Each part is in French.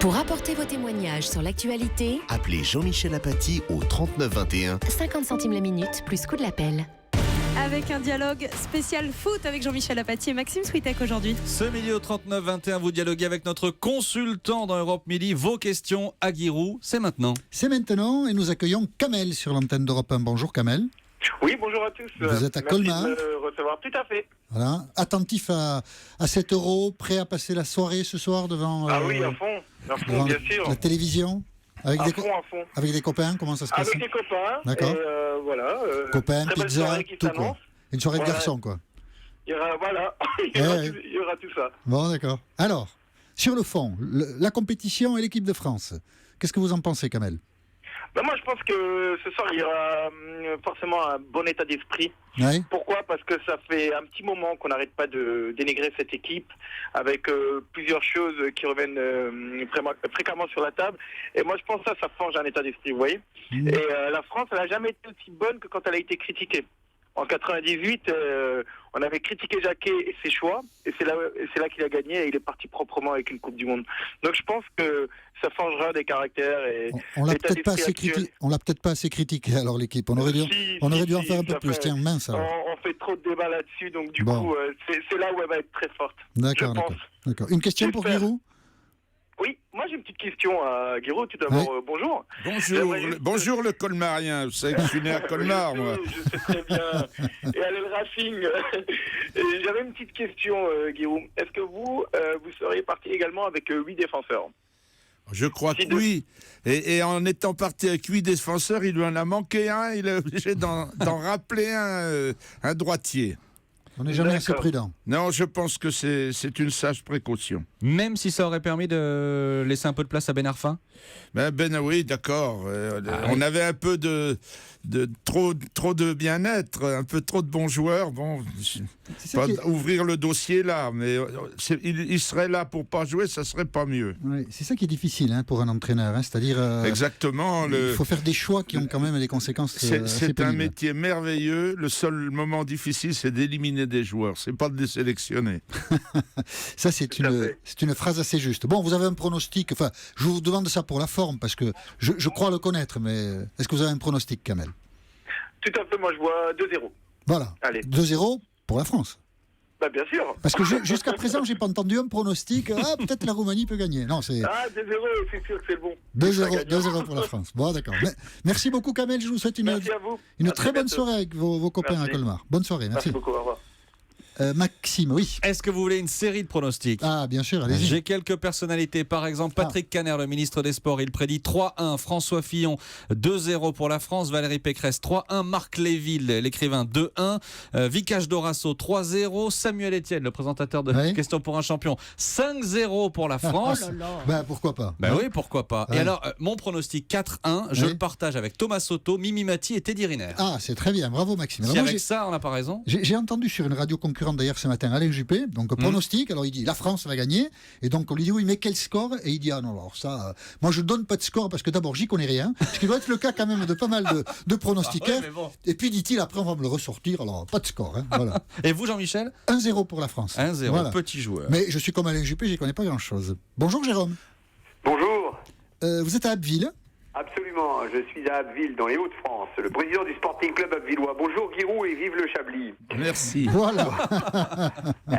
Pour apporter vos témoignages sur l'actualité, appelez Jean-Michel Apathy au 39 21. 50 centimes la minute, plus coût de l'appel. Avec un dialogue spécial foot avec Jean-Michel Apathy et Maxime Switek aujourd'hui. Ce midi au 39-21, vous dialoguez avec notre consultant dans Europe Midi. Vos questions à Giroud, c'est maintenant. C'est maintenant et nous accueillons Kamel sur l'antenne d'Europe 1. Bonjour Kamel. Oui, bonjour à tous. Vous êtes à Colmar. Merci de me recevoir, tout à fait. Voilà. Attentif à 7 €, prêt à passer la soirée ce soir devant, oui, à fond devant bien sûr. la télévision avec À des fond. Avec des copains, comment ça se passe? Avec les copains. D'accord. Et voilà. Copains, très belle pizza, soirée qui tout quoi. s'annonce. Une soirée de Voilà. garçons quoi. Il y aura, voilà. il y aura tout ça. Bon, d'accord. Alors, sur le fond, la compétition et l'équipe de France, qu'est-ce que vous en pensez, Kamel? Moi, je pense que ce soir, il y aura forcément un bon état d'esprit. Oui. Pourquoi ? Parce que ça fait un petit moment qu'on n'arrête pas de dénigrer cette équipe, avec plusieurs choses qui reviennent fréquemment sur la table. Et moi, je pense que ça forge un état d'esprit, vous voyez. Et la France, elle n'a jamais été aussi bonne que quand elle a été critiquée. En 98, on avait critiqué Jacquet et ses choix, et c'est là qu'il a gagné, et il est parti proprement avec une Coupe du Monde. Donc je pense que ça forgera des caractères. Et on l'a l'état peut-être pas d'esprit assez actuel. on l'a peut-être pas assez critiqué alors l'équipe. On aurait dû en faire un peu ça plus. fait- Tiens, mince. Alors. On fait trop de débats là-dessus, donc du Bon. coup, c'est là où elle va être très forte. D'accord, je pense. d'accord. Une question pour J'espère. Giroud. Oui, moi j'ai une petite question à Giroud. Tout d'abord, bonjour. Bonjour le Colmarien, vous savez que je suis né à Colmar, moi. Je sais très bien. Et allez le Racing. Et j'avais une petite question, Giroud. Est-ce que vous seriez parti également avec 8 défenseurs ? Je crois que oui. Et en étant parti avec 8 défenseurs, il lui en a manqué un, il est obligé d'en rappeler un droitier. On n'est jamais assez D'accord. prudent. Non, je pense que c'est une sage précaution. Même si ça aurait permis de laisser un peu de place à Ben Arfa. Oui, d'accord. On avait un peu de trop de bien-être, un peu trop de bons joueurs. Bon, C'est ça pas qui est- ouvrir le dossier là, mais il serait là pour pas jouer, ça serait pas mieux. Oui, c'est ça qui est difficile pour un entraîneur. C'est-à-dire, Exactement. il faut faire des choix qui ont quand même des conséquences. assez C'est un pénibles. métier merveilleux. Le seul moment difficile, c'est d'éliminer des joueurs. C'est pas de les sélectionner. Ça, c'est Tout à fait. une phrase assez juste. Bon, vous avez un pronostic. Enfin, je vous demande ça pour la forme, parce que je crois le connaître, mais est-ce que vous avez un pronostic, Kamel? Tout à fait, moi je vois 2-0. Voilà. Allez. 2-0 pour la France. Bien sûr. Parce que jusqu'à présent, j'ai pas entendu un pronostic. Ah, peut-être la Roumanie peut gagner. Non, c'est 2-0, c'est sûr que c'est le bon. 2-0 pour la France. Bon, d'accord. Merci beaucoup, Kamel. Je vous souhaite Merci à vous. une À très bonne bientôt. soirée avec vos copains Merci. à Colmar. Bonne soirée, Merci merci. beaucoup, au revoir. Maxime, oui. Est-ce que vous voulez une série de pronostics ? Ah, bien sûr, allez-y. J'ai quelques personnalités, par exemple Patrick Caner, le ministre des Sports, il prédit 3-1, François Fillon 2-0 pour la France, Valérie Pécresse 3-1, Marc Léville, l'écrivain 2-1, Vicage Dorasso 3-0, Samuel Etienne, le présentateur de Ouais. Question pour un champion, 5-0 pour la France. Pourquoi pas. Oui, pourquoi pas. Ouais. Et alors, mon pronostic 4-1, je Ouais. le partage avec Thomas Soto, Mimi Mati et Teddy Riner. Ah, c'est très bien. Bravo, Maxime. Si Alors, moi, avec ça, on n'a pas raison. j'ai entendu sur une radio concurrente d'ailleurs ce matin Alain Juppé, donc pronostic, alors il dit la France va gagner, et donc on lui dit oui mais quel score, et il dit ah non alors ça, moi je donne pas de score parce que d'abord j'y connais rien, ce qui doit être le cas quand même de pas mal de pronostiqueurs, mais bon. et puis dit-il après on va me le ressortir, alors pas de score, voilà. Et vous, Jean-Michel ? 1-0 pour la France. 1-0, Voilà. petit joueur. Mais je suis comme Alain Juppé, j'y connais pas grand chose. Bonjour Jérôme. Bonjour. Vous êtes à Abbeville. Absolument, je suis à Abbeville, dans les Hauts-de-France, le président du Sporting Club abbvillois. Bonjour Giroud et vive le Chablis. Merci. Voilà.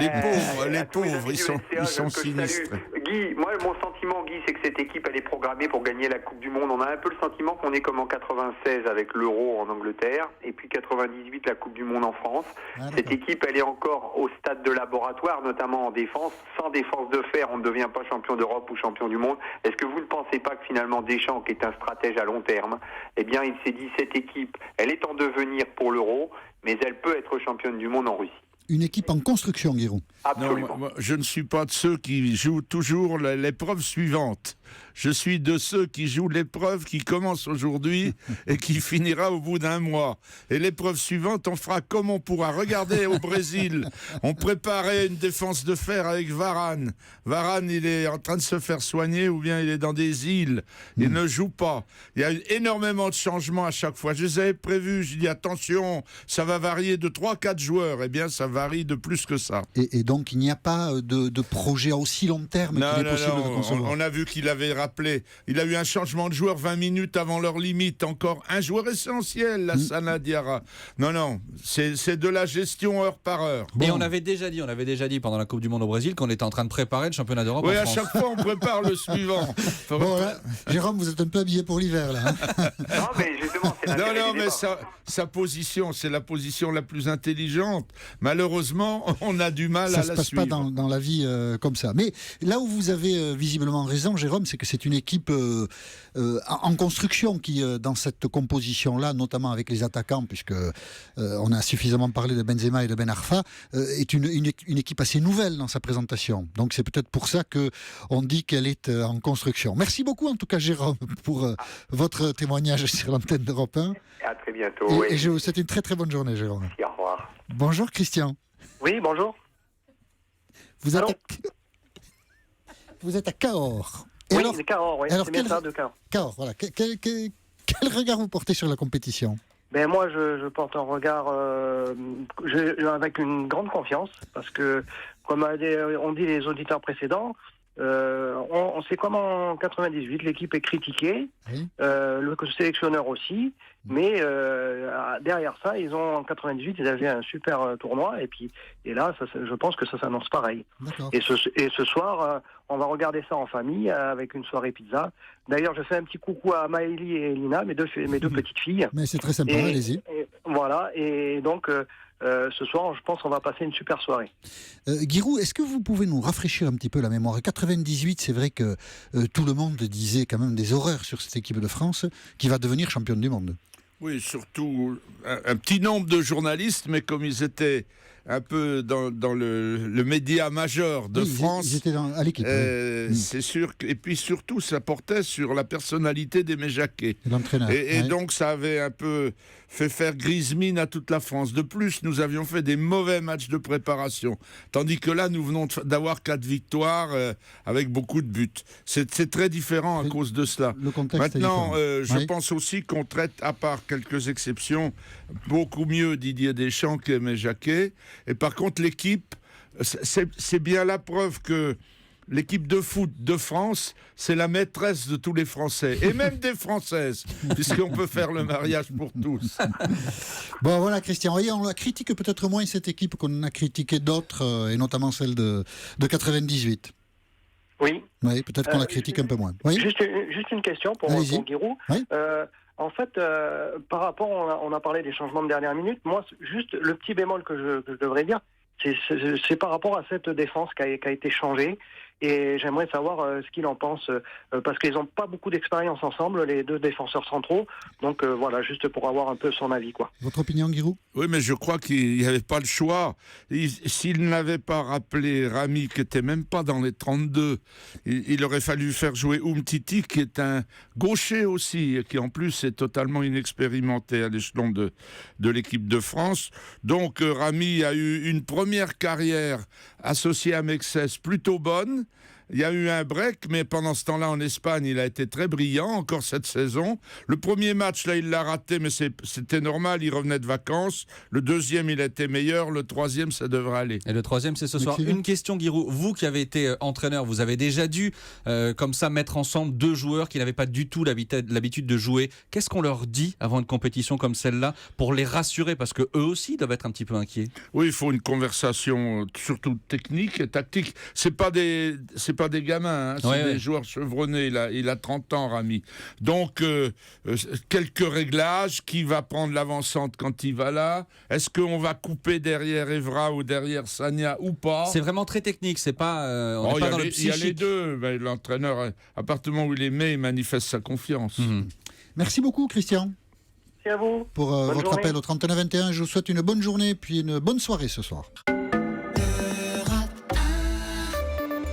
Les À tous mes pauvres, amis ils du sont LCA, que je sinistres. salue. Guy, moi mon sentiment Guy, c'est que cette équipe elle est programmée pour gagner la Coupe du Monde. On a un peu le sentiment qu'on est comme en 96 avec l'Euro en Angleterre et puis 98 la Coupe du Monde en France. Ah, Cette d'accord. équipe elle est encore au stade de laboratoire, notamment en défense. Sans défense de fer, on ne devient pas champion d'Europe ou champion du monde. Est-ce que vous ne pensez pas que finalement Deschamps, qui est un stratège à long terme, eh bien il s'est dit cette équipe, elle est en devenir pour l'Euro, mais elle peut être championne du monde en Russie. Une équipe en construction, Guiraud. Absolument. Non, moi, je ne suis pas de ceux qui jouent toujours l'épreuve suivante. Je suis de ceux qui jouent l'épreuve qui commence aujourd'hui et qui finira au bout d'un mois. Et l'épreuve suivante, on fera comme on pourra. Regardez au Brésil, on préparait une défense de fer avec Varane. Varane, il est en train de se faire soigner ou bien il est dans des îles. Il ne joue pas. Il y a eu énormément de changements à chaque fois. Je les avais prévus. Je dis attention, ça va varier de 3-4 joueurs. Eh bien, ça varie de plus que ça. Et donc il n'y a pas de projet à aussi long terme qu'il est possible de concevoir. On a vu qu'il avait rappelé. Il a eu un changement de joueur 20 minutes avant leur limite. Encore un joueur essentiel, la Sana Diarra. Non, c'est de la gestion heure par heure. Et on avait déjà dit pendant la Coupe du Monde au Brésil qu'on était en train de préparer le championnat d'Europe en Oui, à France. chaque fois, on prépare le suivant. Bon, là, Jérôme, vous êtes un peu habillé pour l'hiver, là. Hein. Non, mais justement, c'est l'intérêt Non, du mais débat. sa position, c'est la position la plus intelligente. Malheureusement, on a du mal Ça à se la passe suivre. pas dans la vie comme ça. Mais là où vous avez visiblement raison, Jérôme, c'est que c'est une équipe en construction qui, dans cette composition-là, notamment avec les attaquants, puisque on a suffisamment parlé de Benzema et de Ben Arfa, est une équipe assez nouvelle dans sa présentation. Donc c'est peut-être pour ça que on dit qu'elle est en construction. Merci beaucoup en tout cas, Jérôme, pour votre témoignage sur l'antenne d'Europe 1. À très bientôt. Et je vous souhaite une très très bonne journée, Jérôme. Merci, au revoir. Bonjour Christian. Oui, bonjour. Vous êtes, Allô vous êtes à Cahors. Et Oui, alors, de Cahors, oui. alors C'est bien quel- ça, de Cahors. Cahors, voilà. Quel regard vous portez sur la compétition? Ben moi, je porte un regard avec une grande confiance, parce que, comme on dit les auditeurs précédents, c'est comme en 98, l'équipe est critiquée, Oui. le sélectionneur aussi, mais derrière ça, en 98, ils avaient un super tournoi, et là, je pense que ça s'annonce pareil. D'accord. Et ce soir, on va regarder ça en famille avec une soirée pizza. D'ailleurs, je fais un petit coucou à Maëlie et Lina, mes deux petites filles. Mais c'est très sympa, Et- allez-y. Voilà, et donc ce soir, je pense qu'on va passer une super soirée. Giroud, est-ce que vous pouvez nous rafraîchir un petit peu la mémoire? 98, c'est vrai que tout le monde disait quand même des horreurs sur cette équipe de France qui va devenir championne du monde. Oui, surtout un petit nombre de journalistes, mais comme ils étaient un peu dans le média majeur de Oui, France, ils étaient à l'équipe. Oui. c'est sûr. Et puis surtout, ça portait sur la personnalité d'Aimé Jacquet. L'entraîneur. Et ouais. donc, ça avait un peu fait faire grise mine à toute la France. De plus, nous avions fait des mauvais matchs de préparation. Tandis que là, nous venons d'avoir 4 victoires avec beaucoup de buts. C'est très différent à C'est- cause de cela. Le contexte est Maintenant, différent. je Oui. pense aussi qu'on traite, à part quelques exceptions, beaucoup mieux Didier Deschamps qu'Aimé Jacquet. Et par contre, l'équipe, c'est bien la preuve que l'équipe de foot de France, c'est la maîtresse de tous les Français, et même des Françaises, puisqu'on peut faire le mariage pour tous. Bon, voilà, Christian. Voyez, on la critique peut-être moins cette équipe qu'on a critiqué d'autres, et notamment celle de 98. Oui. Oui, peut-être qu'on la critique un peu moins. Oui. Juste une question pour Allez-y. Giroud. Oui. En fait, par rapport, on a parlé des changements de dernière minute. Moi, juste le petit bémol que je devrais dire, c'est par rapport à cette défense qui a été changée. Et j'aimerais savoir ce qu'il en pense, parce qu'ils n'ont pas beaucoup d'expérience ensemble, les deux défenseurs centraux. Donc voilà, juste pour avoir un peu son avis, quoi. Votre opinion, Giroud? Oui, mais je crois qu'il n'y avait pas le choix. S'il n'avait pas rappelé Rami, qui n'était même pas dans les 32, il aurait fallu faire jouer Umtiti, qui est un gaucher aussi, et qui en plus est totalement inexpérimenté à l'échelon de l'équipe de France. Donc Rami a eu une première carrière associée à Mexès plutôt bonne. Il y a eu un break, mais pendant ce temps-là, en Espagne, il a été très brillant, encore cette saison. Le premier match, là, il l'a raté, mais c'était normal, il revenait de vacances. Le deuxième, il a été meilleur. Le troisième, ça devrait aller. Et le troisième, c'est ce soir. Maxime. Une question, Giroud. Vous qui avez été entraîneur, vous avez déjà dû, comme ça, mettre ensemble deux joueurs qui n'avaient pas du tout l'habitude de jouer. Qu'est-ce qu'on leur dit avant une compétition comme celle-là pour les rassurer? Parce qu'eux aussi doivent être un petit peu inquiets. Oui, il faut une conversation surtout technique et tactique. C'est pas des gamins, hein, c'est Ouais, des ouais. joueurs chevronnés. Il a 30 ans, Rami. Donc, quelques réglages. Qui va prendre l'avant-centre quand il va là? Est-ce qu'on va couper derrière Evra ou derrière Sagna ou pas? C'est vraiment très technique. C'est pas, on Oh, n'est pas dans le il y a les psychique. deux. Ben, l'entraîneur, à partir du moment où il les met, il manifeste sa confiance. Mhm. Merci beaucoup, Christian, Merci à vous. pour Bonne votre journée. appel au 31-21. Je vous souhaite une bonne journée puis une bonne soirée ce soir.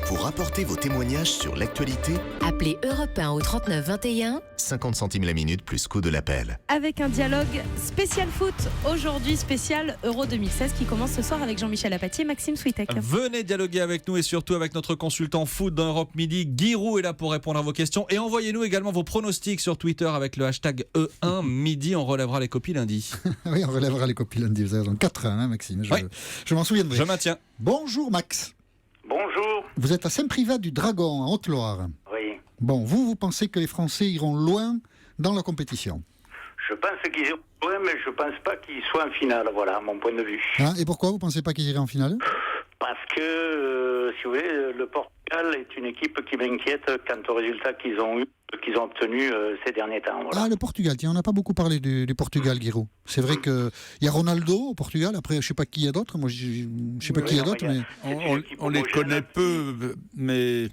Pour apporter vos témoignages sur l'actualité, Appelez Europe 1 au 39 21. 50 centimes la minute plus coût de l'appel. Avec un dialogue spécial foot, aujourd'hui spécial Euro 2016 qui commence ce soir avec Jean-Michel Apathy et Maxime Switek. Venez dialoguer avec nous et surtout avec notre consultant foot dans Europe Midi. Giroud est là pour répondre à vos questions. Et envoyez-nous également vos pronostics sur Twitter avec le hashtag E1 Midi. On relèvera les copies lundi. Oui, on relèvera les copies lundi. Vous avez raison. 4-1, hein, Maxime. Oui. Je m'en souviendrai. Je maintiens. Bonjour, Max. Bonjour. Vous êtes à Saint-Privat du Dragon, en Haute-Loire. Oui. Bon, vous pensez que les Français iront loin dans la compétition? Je pense qu'ils iront loin, mais je ne pense pas qu'ils soient en finale, voilà, à mon point de vue. Ah, et pourquoi vous ne pensez pas qu'ils iraient en finale? Parce que, si vous voulez, le Portugal est une équipe qui m'inquiète quant aux résultats qu'ils ont obtenus ces derniers temps. Voilà. Ah, le Portugal, tiens, on n'a pas beaucoup parlé du Portugal, Giroud. C'est vrai qu'il y a Ronaldo au Portugal, après je ne sais pas qui il y a d'autres, moi je ne sais pas qui il y a d'autres, mais... On les connaît peu, mais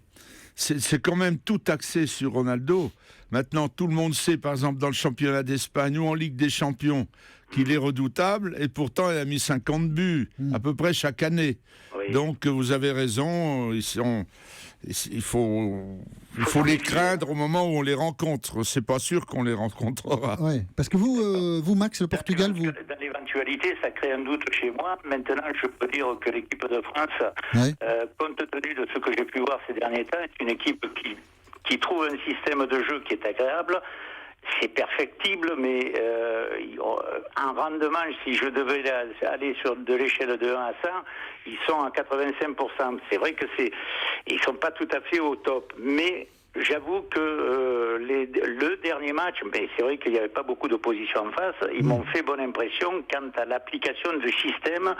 c'est quand même tout axé sur Ronaldo. Maintenant, tout le monde sait, par exemple, dans le championnat d'Espagne ou en Ligue des Champions, qu'il est redoutable, et pourtant il a mis 50 buts, à peu près chaque année. Oui. Donc vous avez raison, il faut les craindre au moment où on les rencontre. C'est pas sûr qu'on les rencontrera. Oui, parce que vous Max, le Portugal, vous... Dans l'éventualité, ça crée un doute chez moi. Maintenant, je peux dire que l'équipe de France, compte tenu de ce que j'ai pu voir ces derniers temps, est une équipe qui trouve un système de jeu qui est agréable. C'est perfectible, mais en rendement, si je devais aller sur de l'échelle de 1 à 100, ils sont à 85%. C'est vrai que ils sont pas tout à fait au top, mais j'avoue que le dernier match, mais c'est vrai qu'il n'y avait pas beaucoup d'opposition en face, ils m'ont fait bonne impression quant à l'application du système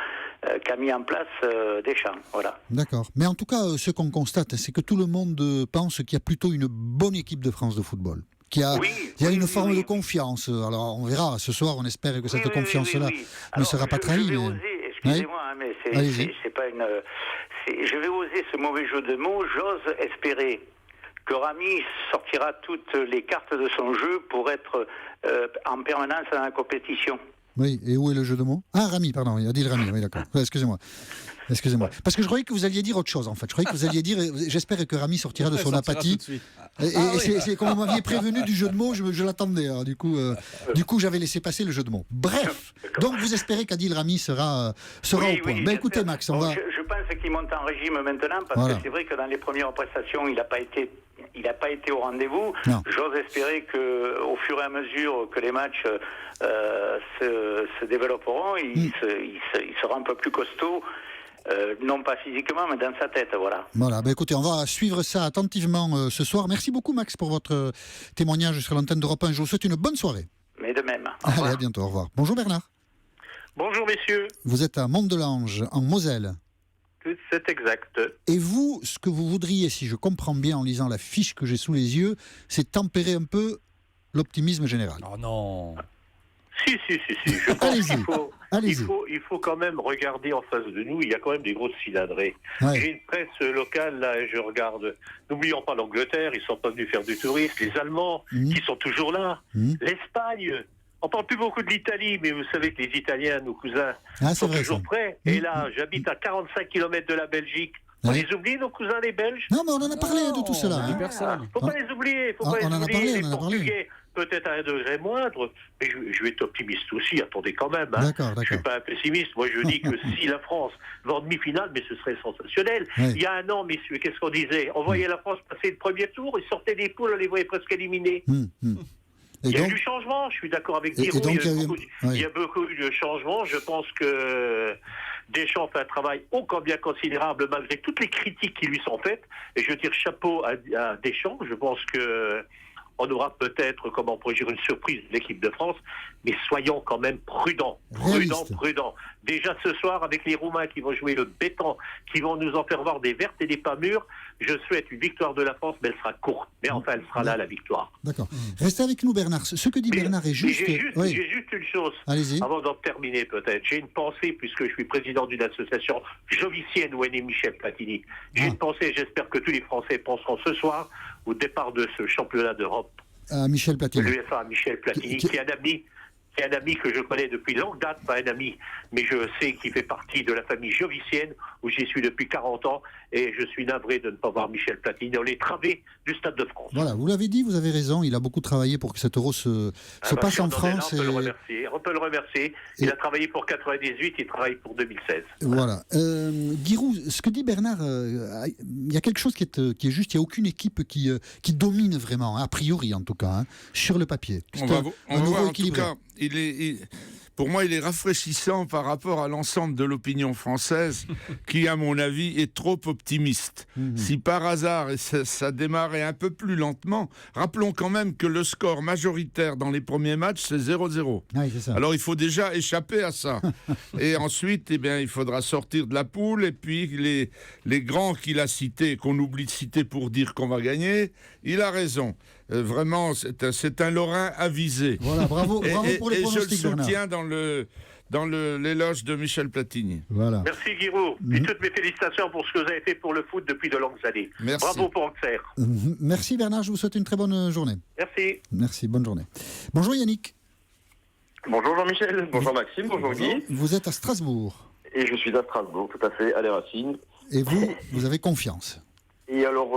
qu'a mis en place Deschamps. Voilà. D'accord. Mais en tout cas, ce qu'on constate, c'est que tout le monde pense qu'il y a plutôt une bonne équipe de France de football. Il y a une forme de confiance. Alors on verra, ce soir on espère que cette confiance-là ne sera pas trahie. Je vais oser, excusez-moi, mais c'est pas une... Je vais oser ce mauvais jeu de mots, j'ose espérer que Rami sortira toutes les cartes de son jeu pour être en permanence dans la compétition. Oui, et où est le jeu de mots? Ah, Rami, pardon, il a dit le Rami, oui d'accord. Ouais, excusez-moi. Parce que je croyais que vous alliez dire autre chose en fait. Je croyais que vous alliez dire, j'espère que Rami sortira de son apathie. C'est comme vous m'aviez prévenu du jeu de mots, je l'attendais. Alors, du coup, j'avais laissé passer le jeu de mots. Bref, donc vous espérez qu'Adil Rami sera au point. Ben écoutez Max, je pense qu'il monte en régime maintenant parce que c'est vrai que dans les premières prestations, il n'a pas été au rendez-vous. J'ose espérer qu'au fur et à mesure que les matchs se développeront, il sera un peu plus costaud. Non pas physiquement, mais dans sa tête, voilà. Voilà, ben écoutez, on va suivre ça attentivement ce soir. Merci beaucoup Max pour votre témoignage sur l'antenne d'Europe 1. Je vous souhaite une bonne soirée. Mais de même. Allez, à bientôt, au revoir. Bonjour Bernard. Bonjour messieurs. Vous êtes à Mont-de-Lange, en Moselle. C'est exact. Et vous, ce que vous voudriez, si je comprends bien en lisant la fiche que j'ai sous les yeux, c'est tempérer un peu l'optimisme général. Oh non. Si. Je pense qu'il faut quand même regarder en face de nous. Il y a quand même des grosses cylindrées. Ouais. J'ai une presse locale, là, et je regarde. N'oublions pas l'Angleterre, ils ne sont pas venus faire du tourisme. Les Allemands, qui sont toujours là. L'Espagne. On parle plus beaucoup de l'Italie, mais vous savez que les Italiens, nos cousins, sont toujours prêts. Et là, j'habite à 45 km de la Belgique. On les oublie, nos cousins, les Belges? Non, mais on en a parlé de tout cela. Faut pas les oublier. Les Portugais, peut-être à un degré moindre, mais je vais être optimiste aussi, attendez quand même. D'accord. Je ne suis pas un pessimiste. Moi, je dis que si la France va en demi-finale, mais ce serait sensationnel. Il y a un an, messieurs, qu'est-ce qu'on disait? On voyait la France passer le premier tour, ils sortaient des poules, on les voyait presque éliminés. Il y a eu du changement, je suis d'accord avec Giroud, il y a beaucoup eu de changement. Je pense que Deschamps fait un travail ô combien considérable malgré toutes les critiques qui lui sont faites. Et je tire chapeau à Deschamps. Je pense que on aura peut-être, comment pourrais dire, une surprise de l'équipe de France, mais soyons quand même prudents. Prudents. Déjà ce soir, avec les Roumains qui vont jouer le béton, qui vont nous en faire voir des vertes et des pas mûres, je souhaite une victoire de la France, mais elle sera courte. Mais enfin, elle sera là, la victoire. D'accord. Restez avec nous, Bernard. Ce que dit Bernard est juste... J'ai juste une chose, avant d'en terminer peut-être. J'ai une pensée, puisque je suis président d'une association jovicienne où est né Michel Platini. J'ai une pensée, j'espère que tous les Français penseront ce soir au départ de ce championnat d'Europe. Michel Platini. L'UEFA, Michel Platini, qui est un ami que je connais depuis longue date, pas un ami, mais je sais qu'il fait partie de la famille jovicienne, où j'y suis depuis 40 ans, et je suis navré de ne pas voir Michel Platini dans les travées du Stade de France. Voilà, vous l'avez dit, vous avez raison, il a beaucoup travaillé pour que cet Euro se passe en France. On peut le remercier. Il a travaillé pour 98, il travaille pour 2016. Voilà. Giroud, ce que dit Bernard, il y a quelque chose qui est juste, il n'y a aucune équipe qui domine vraiment, a priori en tout cas, sur le papier. On va voir, en tout cas, pour moi, il est rafraîchissant par rapport à l'ensemble de l'opinion française qui, à mon avis, est trop optimiste. Si par hasard ça démarrait un peu plus lentement, rappelons quand même que le score majoritaire dans les premiers matchs, c'est 0-0. Oui, c'est ça. Alors il faut déjà échapper à ça. Et ensuite, il faudra sortir de la poule. Et puis les grands qu'il a cités, qu'on oublie de citer pour dire qu'on va gagner, il a raison. Vraiment, c'est un Lorrain avisé. Voilà, bravo pour les pronostics, et je le soutiens dans l'éloge de Michel Platini. Voilà. Merci Giroud. Et toutes mes félicitations pour ce que vous avez fait pour le foot depuis de longues années. Merci. Bravo pour Auxerre. Merci Bernard, je vous souhaite une très bonne journée. Merci. Merci, bonne journée. Bonjour Yannick. Bonjour Jean-Michel, bonjour Maxime, bonjour Guy. Vous êtes à Strasbourg. Et je suis à Strasbourg, tout à fait, à les Racines. Et vous avez confiance? Et alors,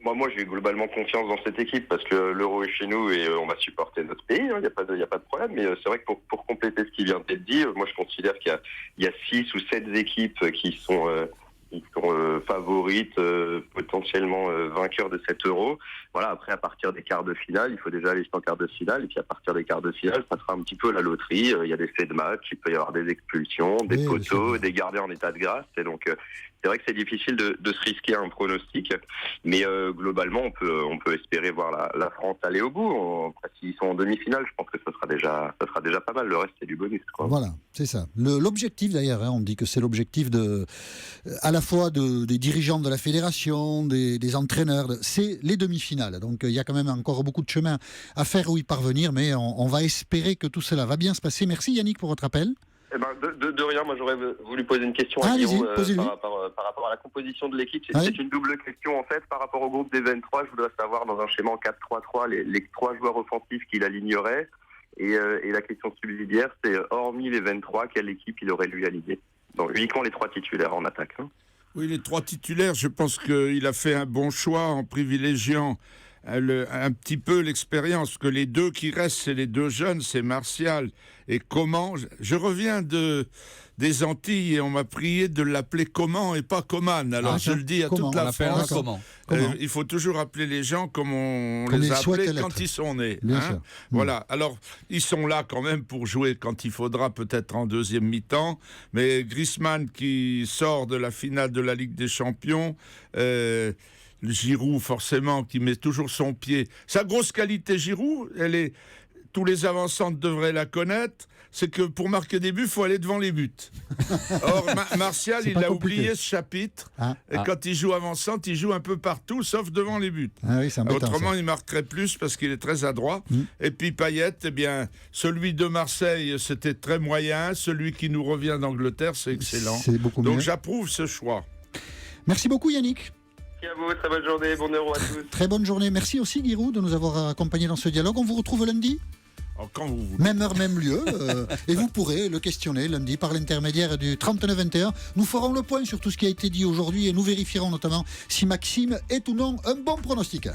moi j'ai globalement confiance dans cette équipe parce que l'Euro est chez nous et on va supporter notre pays, il n'y a pas de problème. Mais c'est vrai que pour compléter ce qui vient d'être dit, moi je considère qu'il y a 6 ou 7 équipes qui sont favorites, potentiellement vainqueurs de cet Euro. Voilà, après à partir des quarts de finale, il faut déjà aller jusqu'en quart de finale. Et puis à partir des quarts de finale, ça sera un petit peu la loterie. Il y a des faits de match, il peut y avoir des expulsions, des poteaux, des gardiens en état de grâce. Et donc c'est vrai que c'est difficile de se risquer à un pronostic, mais globalement on peut espérer voir la France aller au bout. Après, s'ils sont en demi-finale, je pense que ça sera déjà pas mal. Le reste c'est du bonus, quoi. Voilà, c'est ça. L'objectif d'ailleurs, on dit que c'est l'objectif à la fois des dirigeants de la fédération, des entraîneurs, c'est les demi-finales. Donc il y a quand même encore beaucoup de chemin à faire où y parvenir, mais on va espérer que tout cela va bien se passer. Merci Yannick pour votre appel. De rien, moi j'aurais voulu poser une question à Guillaume par rapport à la composition de l'équipe. C'est une double question en fait par rapport au groupe des 23. Je voudrais savoir dans un schéma en 4-3-3 les 3 joueurs offensifs qu'il alignerait et la question subsidiaire c'est hormis les 23, quelle équipe il aurait lui aligné? Donc uniquement les 3 titulaires en attaque. Oui, les 3 titulaires, je pense qu'il a fait un bon choix en privilégiant un petit peu l'expérience, que les 2 qui restent, c'est les 2 jeunes, c'est Martial et Coman. Je reviens des Antilles et on m'a prié de l'appeler Coman et pas Coman. Alors je le dis à toute la France, il faut toujours appeler les gens comme on les a appelés quand ils sont nés. Voilà, alors ils sont là quand même pour jouer quand il faudra, peut-être en deuxième mi-temps, mais Griezmann qui sort de la finale de la Ligue des Champions, Giroud forcément qui met toujours son pied. Sa grosse qualité Giroud, tous les avant-centres devraient la connaître, c'est que pour marquer des buts, il faut aller devant les buts. Or, Martial, il a oublié ce chapitre. Et quand il joue avant-centre, il joue un peu partout, sauf devant les buts. Autrement, il marquerait plus parce qu'il est très adroit. Et puis Payet, celui de Marseille, c'était très moyen. Celui qui nous revient d'Angleterre, c'est excellent. Donc j'approuve ce choix. Merci beaucoup Yannick. Merci à vous, très bonne journée, bon Euro à tous. Très bonne journée, merci aussi Giroud de nous avoir accompagnés dans ce dialogue. On vous retrouve lundi ? Quand vous voulez. Même heure, même lieu. Et vous pourrez le questionner lundi par l'intermédiaire du 3921. Nous ferons le point sur tout ce qui a été dit aujourd'hui et nous vérifierons notamment si Maxime est ou non un bon pronostic.